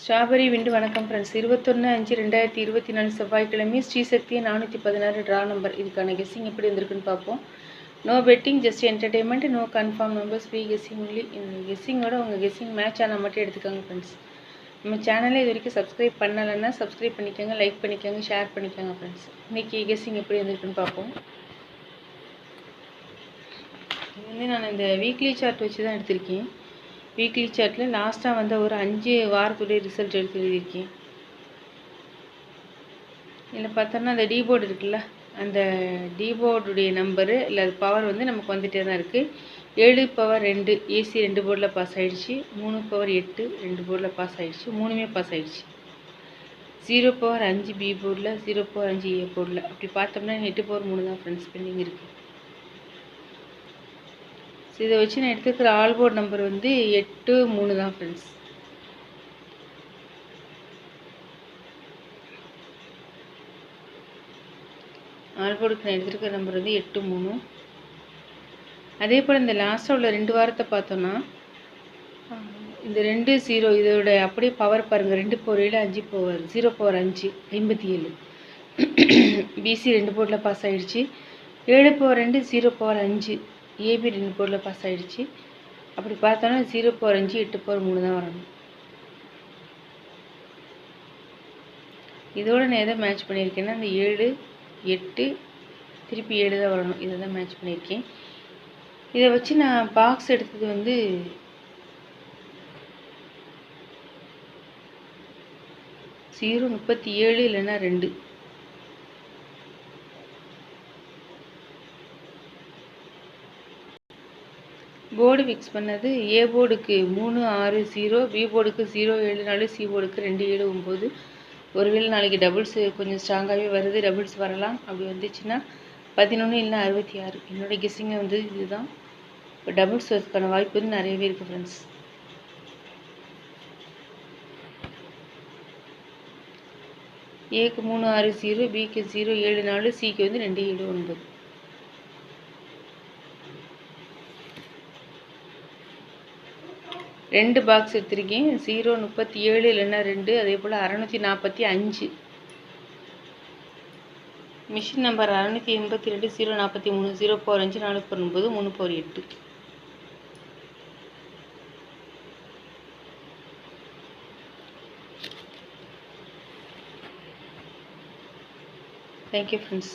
Strawberry விண்டு வணக்கம் friends. 21/5/2024 செவ்வாய்க்கிழமை Sri Sakthi 416 draw number. இதுக்கான கெஸ்ஸிங் எப்படி வந்திருக்குன்னு பார்ப்போம். No betting, just entertainment, no confirm numbers, free guessing only. இந்த கெஸ்ஸிங்கோட உங்கள் கெஸ்ஸிங் மேட்ச் ஆனால் மட்டும் எடுத்துக்கோங்க ஃப்ரெண்ட்ஸ். நம்ம சேனலை இது வரைக்கும் சப்ஸ்கிரைப் பண்ணலைன்னா சப்ஸ்கிரைப் பண்ணிக்கோங்க, லைக் பண்ணிக்கோங்க, ஷேர் பண்ணிக்கோங்க ஃப்ரெண்ட்ஸ். இன்றைக்கி கெஸ்ஸிங் எப்படி வந்திருக்குன்னு பார்ப்போம். இது நான் இந்த வீக்லி சார்ட் வச்சு தான் எடுத்திருக்கேன். வீக்லி சார்ட்டில் லாஸ்ட்டாக வந்த ஒரு 5 வாரத்துடைய ரிசல்ட் எடுத்து எழுதியிருக்கேன். இதில் பார்த்தோம்னா அந்த டீபோர்டு இருக்குல்ல, அந்த டீபோர்டுடைய நம்பரு இல்லை அது பவர் வந்து நமக்கு வந்துகிட்டே தான் இருக்குது. 7/2 ஏசி 2 போர்டில் பாஸ் ஆகிடுச்சு. 3/8 2 போர்டில் பாஸ் ஆகிடுச்சு. 3மே பாஸ் ஆகிடுச்சு. 0/5 பி போர்டில், 0/5 ஏ போர்டில். அப்படி பார்த்தோம்னா 8/3 தான் ஃப்ரெண்ட்ஸ் பெண்டிங் இருக்குது. ஸோ இதை வச்சு நான் எடுத்துக்கிற ஆல் போர்டு நம்பர் வந்து 8/3 தான் ஃப்ரெண்ட்ஸ். ஆல் போர்டுக்கு நான் எடுத்துருக்கிற நம்பர் வந்து 8/3. அதே போல் இந்த லாஸ்ட்டாக உள்ள 2 வாரத்தை பார்த்தோன்னா இந்த 2 0 இதோட அப்படியே பவர் பாருங்கள். 2/7 5/0/5 57. பிசி 2 போர்டில் பாஸ் ஆகிடுச்சு. 7/2 0/5 ஏபி 2 போர்டில் பாஸ் ஆகிடுச்சு. அப்படி பார்த்தோன்னா 0/5 8/3 தான் வரணும். இதோடு நான் எதை மேட்ச் பண்ணியிருக்கேன்னா இந்த 7 8 திருப்பி 7 தான் வரணும். இதை தான் மேட்ச் பண்ணியிருக்கேன். இதை வச்சு நான் பாக்ஸ் எடுத்தது வந்து 0/37 இல்லைன்னா 2. போர்டு ஃபிக்ஸ் பண்ணது ஏ போர்டுக்கு 3 6 0, பி போர்டுக்கு 0 7 4, சி போர்டுக்கு 2 7 9. ஒருவேளை நாளைக்கு டபுள்ஸ் கொஞ்சம் ஸ்ட்ராங்காகவே வருது, டபுள்ஸ் வரலாம். அப்படி வந்துச்சுன்னா 11 இல்லைன்னா 66. என்னோடய கெஸ்ஸிங்கை வந்து இதுதான். இப்போ டபுள்ஸ் வரதுக்கான வாய்ப்பு வந்து நிறையவே இருக்குது ஃப்ரெண்ட்ஸ். ஏக்கு 3 6 0, பிக்கு 0 7 4, சிக்கு வந்து 2 7 9. ரெண்டு பாக்ஸ் எடுத்திருக்கேன். 0/37 இல்லைன்னா 2. அதே போல் 645. Machine number 682 043 0/5 4/9 3/8. Thank you friends.